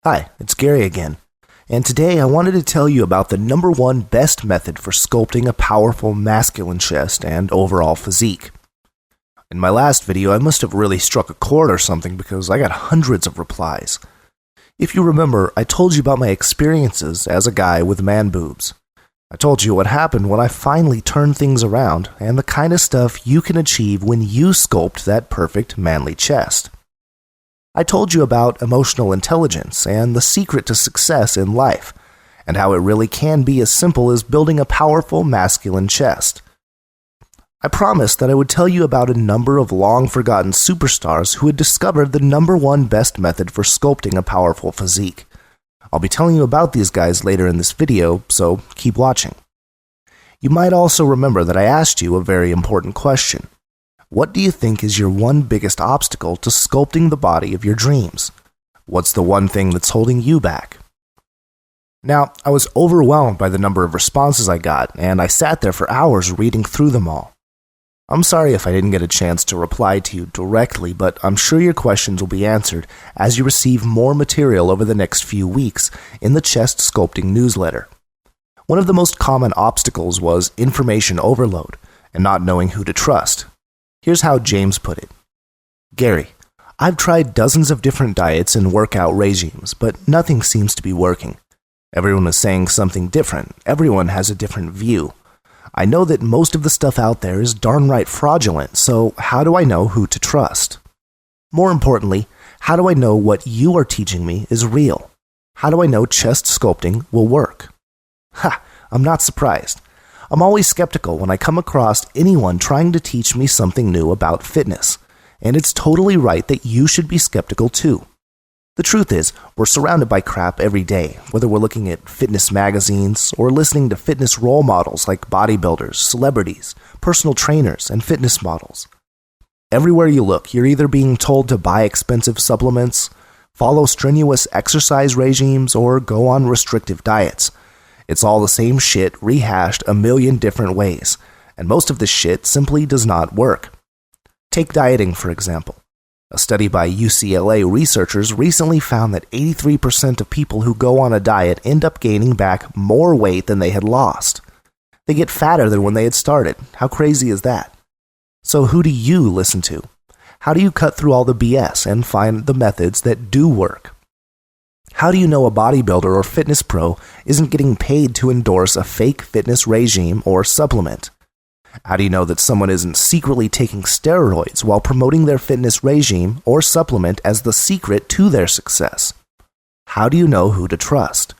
Hi, it's Garry again, and today I wanted to tell you about the number one best method for sculpting a powerful masculine chest and overall physique. In my last video, I must have really struck a chord or something because I got hundreds of replies. If you remember, I told you about my experiences as a guy with man boobs. I told you what happened when I finally turned things around and the kind of stuff you can achieve when you sculpt that perfect manly chest. I told you about emotional intelligence and the secret to success in life, and how it really can be as simple as building a powerful masculine chest. I promised that I would tell you about a number of long-forgotten superstars who had discovered the number one best method for sculpting a powerful physique. I'll be telling you about these guys later in this video, so keep watching. You might also remember that I asked you a very important question. What do you think is your one biggest obstacle to sculpting the body of your dreams? What's the one thing that's holding you back? Now, I was overwhelmed by the number of responses I got, and I sat there for hours reading through them all. I'm sorry if I didn't get a chance to reply to you directly, but I'm sure your questions will be answered as you receive more material over the next few weeks in the Chest Sculpting newsletter. One of the most common obstacles was information overload and not knowing who to trust. Here's how James put it. Garry, I've tried dozens of different diets and workout regimes, but nothing seems to be working. Everyone is saying something different. Everyone has a different view. I know that most of the stuff out there is darn right fraudulent, so how do I know who to trust? More importantly, how do I know what you are teaching me is real? How do I know chest sculpting will work? I'm not surprised. I'm always skeptical when I come across anyone trying to teach me something new about fitness, and it's totally right that you should be skeptical too. The truth is, we're surrounded by crap every day, whether we're looking at fitness magazines or listening to fitness role models like bodybuilders, celebrities, personal trainers, and fitness models. Everywhere you look, you're either being told to buy expensive supplements, follow strenuous exercise regimes, or go on restrictive diets. It's all the same shit rehashed a million different ways, and most of this shit simply does not work. Take dieting, for example. A study by UCLA researchers recently found that 83% of people who go on a diet end up gaining back more weight than they had lost. They get fatter than when they had started. How crazy is that? So who do you listen to? How do you cut through all the BS and find the methods that do work? How do you know a bodybuilder or fitness pro isn't getting paid to endorse a fake fitness regime or supplement? How do you know that someone isn't secretly taking steroids while promoting their fitness regime or supplement as the secret to their success? How do you know who to trust?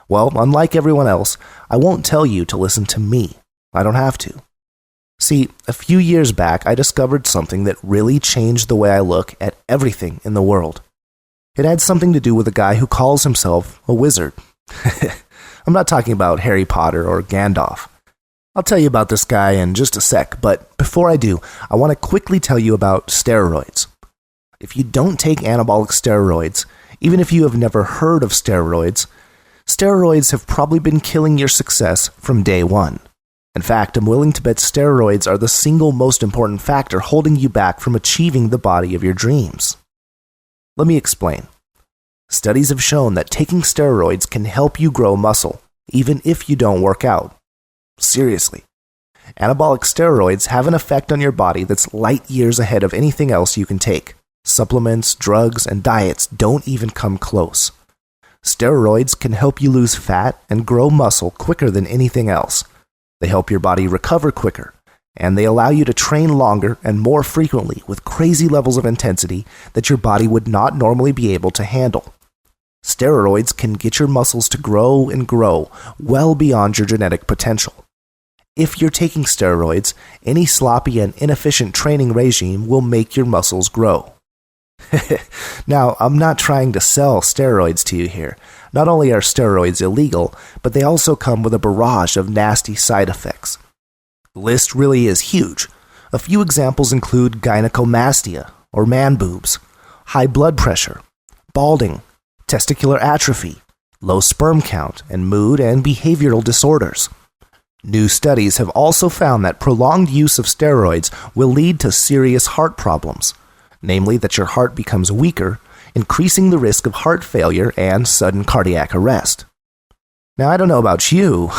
Well, unlike everyone else, I won't tell you to listen to me. I don't have to. See, a few years back, I discovered something that really changed the way I look at everything in the world. It had something to do with a guy who calls himself a wizard. I'm not talking about Harry Potter or Gandalf. I'll tell you about this guy in just a sec, but before I do, I want to quickly tell you about steroids. If you don't take anabolic steroids, even if you have never heard of steroids, steroids have probably been killing your success from day one. In fact, I'm willing to bet steroids are the single most important factor holding you back from achieving the body of your dreams. Let me explain. Studies have shown that taking steroids can help you grow muscle, even if you don't work out. Seriously. Anabolic steroids have an effect on your body that's light years ahead of anything else you can take. Supplements, drugs, and diets don't even come close. Steroids can help you lose fat and grow muscle quicker than anything else. They help your body recover quicker, and they allow you to train longer and more frequently with crazy levels of intensity that your body would not normally be able to handle. Steroids can get your muscles to grow and grow well beyond your genetic potential. If you're taking steroids, any sloppy and inefficient training regime will make your muscles grow. Now, I'm not trying to sell steroids to you here. Not only are steroids illegal, but they also come with a barrage of nasty side effects. The list really is huge. A few examples include gynecomastia, or man boobs, high blood pressure, balding, testicular atrophy, low sperm count, and mood and behavioral disorders. New studies have also found that prolonged use of steroids will lead to serious heart problems, namely that your heart becomes weaker, increasing the risk of heart failure and sudden cardiac arrest. Now, I don't know about you,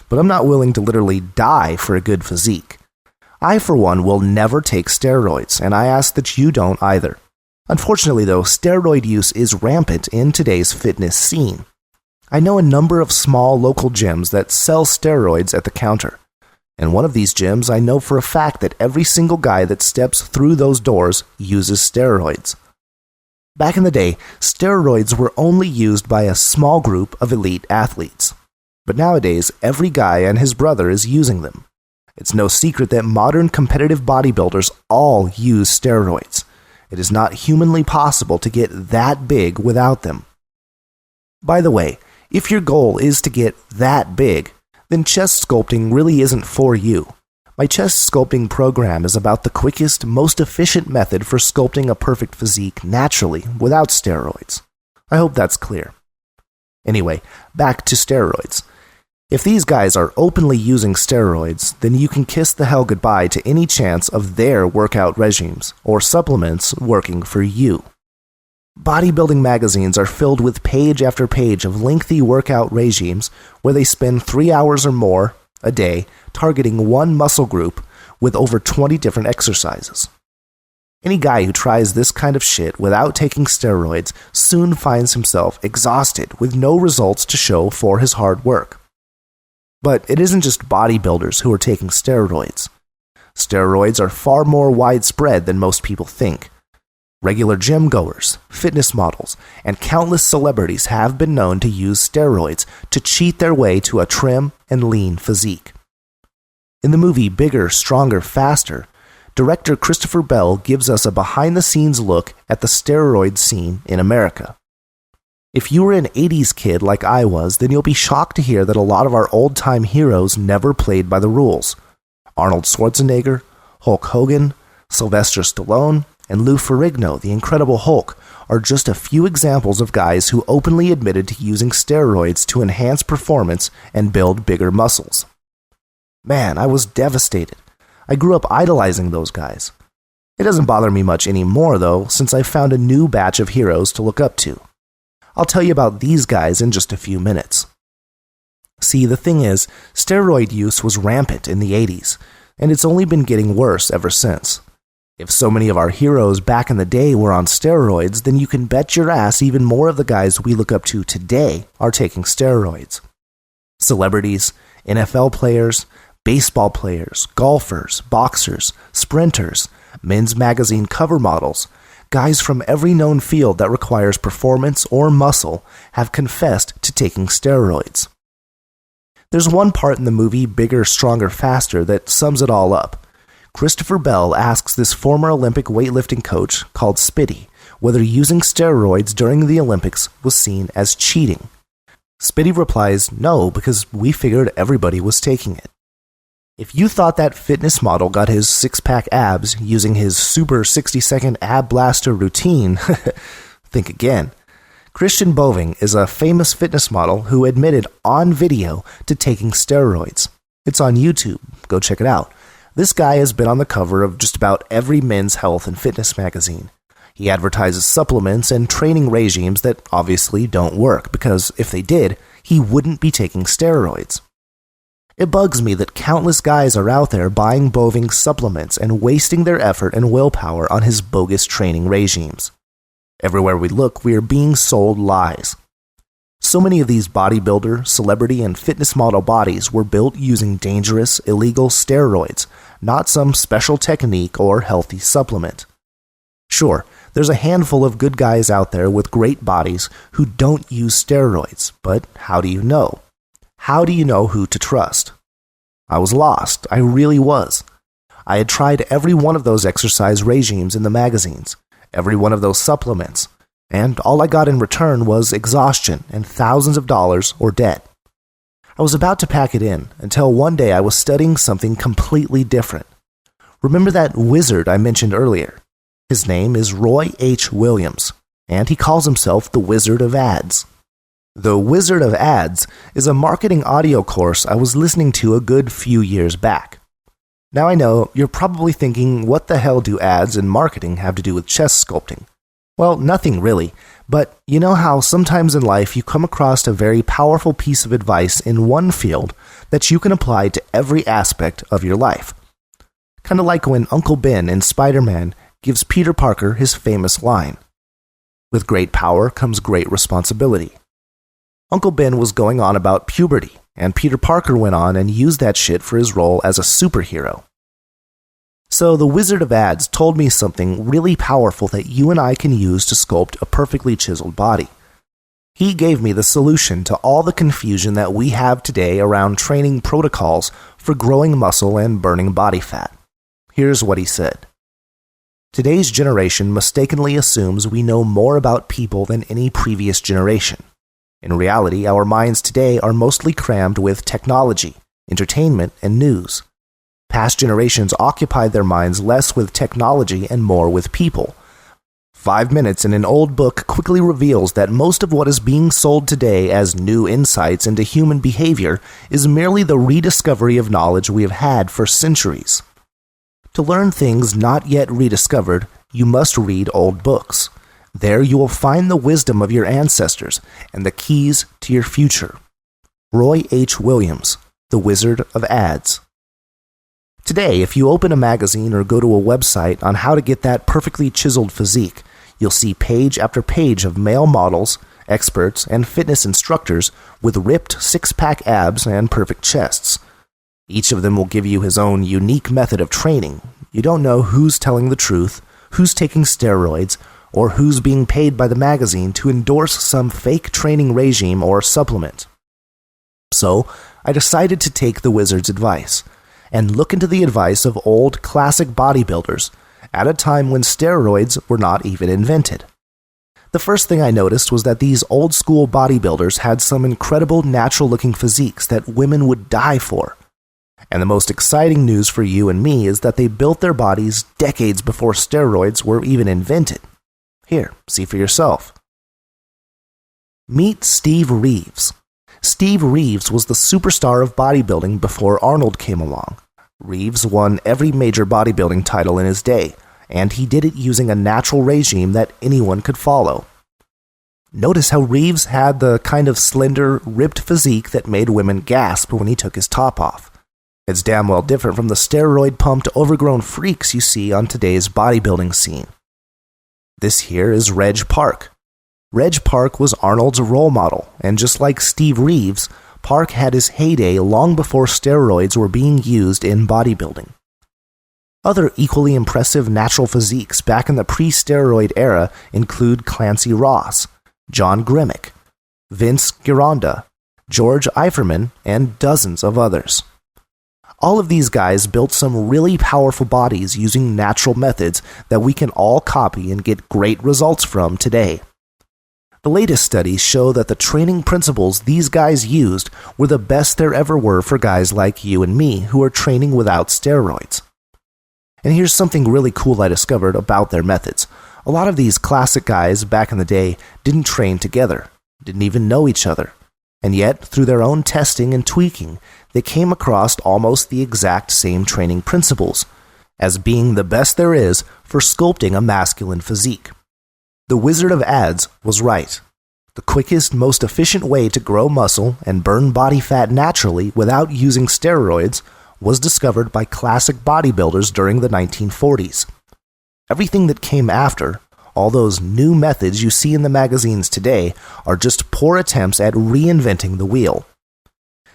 but I'm not willing to literally die for a good physique. I, for one, will never take steroids, and I ask that you don't either. Unfortunately, though, steroid use is rampant in today's fitness scene. I know a number of small local gyms that sell steroids at the counter. And one of these gyms, I know for a fact that every single guy that steps through those doors uses steroids. Back in the day, steroids were only used by a small group of elite athletes. But nowadays, every guy and his brother is using them. It's no secret that modern competitive bodybuilders all use steroids. It is not humanly possible to get that big without them. By the way, if your goal is to get that big, then chest sculpting really isn't for you. My chest sculpting program is about the quickest, most efficient method for sculpting a perfect physique naturally without steroids. I hope that's clear. Anyway, back to steroids. If these guys are openly using steroids, then you can kiss the hell goodbye to any chance of their workout regimes or supplements working for you. Bodybuilding magazines are filled with page after page of lengthy workout regimes where they spend 3 hours or more a day targeting one muscle group with over 20 different exercises. Any guy who tries this kind of shit without taking steroids soon finds himself exhausted with no results to show for his hard work. But it isn't just bodybuilders who are taking steroids. Steroids are far more widespread than most people think. Regular gym goers, fitness models, and countless celebrities have been known to use steroids to cheat their way to a trim and lean physique. In the movie Bigger, Stronger, Faster, director Christopher Bell gives us a behind-the-scenes look at the steroid scene in America. If you were an 80s kid like I was, then you'll be shocked to hear that a lot of our old-time heroes never played by the rules. Arnold Schwarzenegger, Hulk Hogan, Sylvester Stallone, and Lou Ferrigno, the Incredible Hulk, are just a few examples of guys who openly admitted to using steroids to enhance performance and build bigger muscles. Man, I was devastated. I grew up idolizing those guys. It doesn't bother me much anymore, though, since I've found a new batch of heroes to look up to. I'll tell you about these guys in just a few minutes. See, the thing is, steroid use was rampant in the 80s, and it's only been getting worse ever since. If so many of our heroes back in the day were on steroids, then you can bet your ass even more of the guys we look up to today are taking steroids. Celebrities, NFL players, baseball players, golfers, boxers, sprinters, men's magazine cover models, guys from every known field that requires performance or muscle have confessed to taking steroids. There's one part in the movie Bigger, Stronger, Faster that sums it all up. Christopher Bell asks this former Olympic weightlifting coach called Spitty whether using steroids during the Olympics was seen as cheating. Spitty replies, no, because we figured everybody was taking it. If you thought that fitness model got his six-pack abs using his super 60-second ab blaster routine, think again. Christian Boving is a famous fitness model who admitted on video to taking steroids. It's on YouTube. Go check it out. This guy has been on the cover of just about every men's health and fitness magazine. He advertises supplements and training regimes that obviously don't work, because if they did, he wouldn't be taking steroids. It bugs me that countless guys are out there buying Boving's supplements and wasting their effort and willpower on his bogus training regimes. Everywhere we look, we are being sold lies. So many of these bodybuilder, celebrity, and fitness model bodies were built using dangerous, illegal steroids, not some special technique or healthy supplement. Sure, there's a handful of good guys out there with great bodies who don't use steroids, but how do you know? How do you know who to trust? I was lost. I really was. I had tried every one of those exercise regimes in the magazines, every one of those supplements, and all I got in return was exhaustion and thousands of dollars or debt. I was about to pack it in until one day I was studying something completely different. Remember that wizard I mentioned earlier? His name is Roy H. Williams, and he calls himself the Wizard of Ads. The Wizard of Ads is a marketing audio course I was listening to a good few years back. Now I know you're probably thinking, what the hell do ads and marketing have to do with chest sculpting? Well, nothing really, but you know how sometimes in life you come across a very powerful piece of advice in one field that you can apply to every aspect of your life. Kind of like when Uncle Ben in Spider-Man gives Peter Parker his famous line, "With great power comes great responsibility." Uncle Ben was going on about puberty, and Peter Parker went on and used that shit for his role as a superhero. So the Wizard of Ads told me something really powerful that you and I can use to sculpt a perfectly chiseled body. He gave me the solution to all the confusion that we have today around training protocols for growing muscle and burning body fat. Here's what he said. Today's generation mistakenly assumes we know more about people than any previous generation. In reality, our minds today are mostly crammed with technology, entertainment, and news. Past generations occupied their minds less with technology and more with people. 5 minutes in an old book quickly reveals that most of what is being sold today as new insights into human behavior is merely the rediscovery of knowledge we have had for centuries. To learn things not yet rediscovered, you must read old books. There you will find the wisdom of your ancestors and the keys to your future. Roy H. Williams, The Wizard of Ads. Today, if you open a magazine or go to a website on how to get that perfectly chiseled physique, you'll see page after page of male models, experts, and fitness instructors with ripped six-pack abs and perfect chests. Each of them will give you his own unique method of training. You don't know who's telling the truth, who's taking steroids, or who's being paid by the magazine to endorse some fake training regime or supplement. So, I decided to take the wizard's advice and look into the advice of old classic bodybuilders at a time when steroids were not even invented. The first thing I noticed was that these old school bodybuilders had some incredible natural-looking physiques that women would die for. And the most exciting news for you and me is that they built their bodies decades before steroids were even invented. Here, see for yourself. Meet Steve Reeves. Steve Reeves was the superstar of bodybuilding before Arnold came along. Reeves won every major bodybuilding title in his day, and he did it using a natural regime that anyone could follow. Notice how Reeves had the kind of slender, ripped physique that made women gasp when he took his top off. It's damn well different from the steroid-pumped, overgrown freaks you see on today's bodybuilding scene. This here is Reg Park. Reg Park was Arnold's role model, and just like Steve Reeves, Park had his heyday long before steroids were being used in bodybuilding. Other equally impressive natural physiques back in the pre-steroid era include Clancy Ross, John Grimmick, Vince Gironda, George Eiferman, and dozens of others. All of these guys built some really powerful bodies using natural methods that we can all copy and get great results from today. The latest studies show that the training principles these guys used were the best there ever were for guys like you and me who are training without steroids. And here's something really cool I discovered about their methods. A lot of these classic guys back in the day didn't train together, didn't even know each other. And yet, through their own testing and tweaking, they came across almost the exact same training principles, as being the best there is for sculpting a masculine physique. The Wizard of Ads was right. The quickest, most efficient way to grow muscle and burn body fat naturally without using steroids was discovered by classic bodybuilders during the 1940s. Everything that came after, all those new methods you see in the magazines today, are just poor attempts at reinventing the wheel.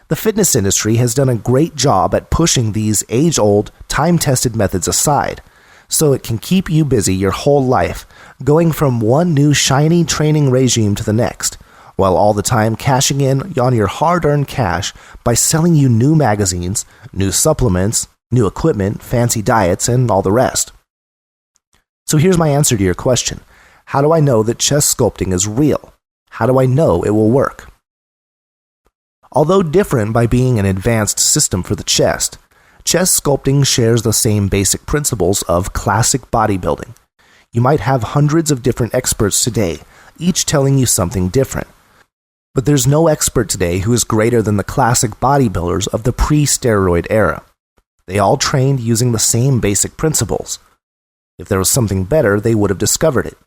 The fitness industry has done a great job at pushing these age-old, time-tested methods aside, so it can keep you busy your whole life, going from one new shiny training regime to the next, while all the time cashing in on your hard-earned cash by selling you new magazines, new supplements, new equipment, fancy diets, and all the rest. So here's my answer to your question. How do I know that chest sculpting is real? How do I know it will work? Although different by being an advanced system for the chest sculpting shares the same basic principles of classic bodybuilding. You might have hundreds of different experts today, each telling you something different. But there's no expert today who is greater than the classic bodybuilders of the pre-steroid era. They all trained using the same basic principles. If there was something better, they would have discovered it.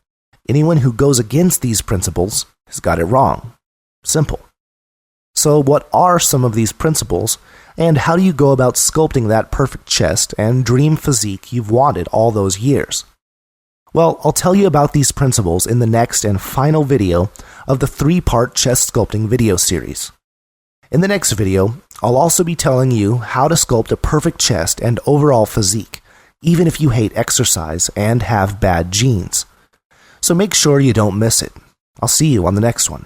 Anyone who goes against these principles has got it wrong. Simple. So what are some of these principles, and how do you go about sculpting that perfect chest and dream physique you've wanted all those years? Well, I'll tell you about these principles in the next and final video of the 3-part chest sculpting video series. In the next video, I'll also be telling you how to sculpt a perfect chest and overall physique, even if you hate exercise and have bad genes. So make sure you don't miss it. I'll see you on the next one.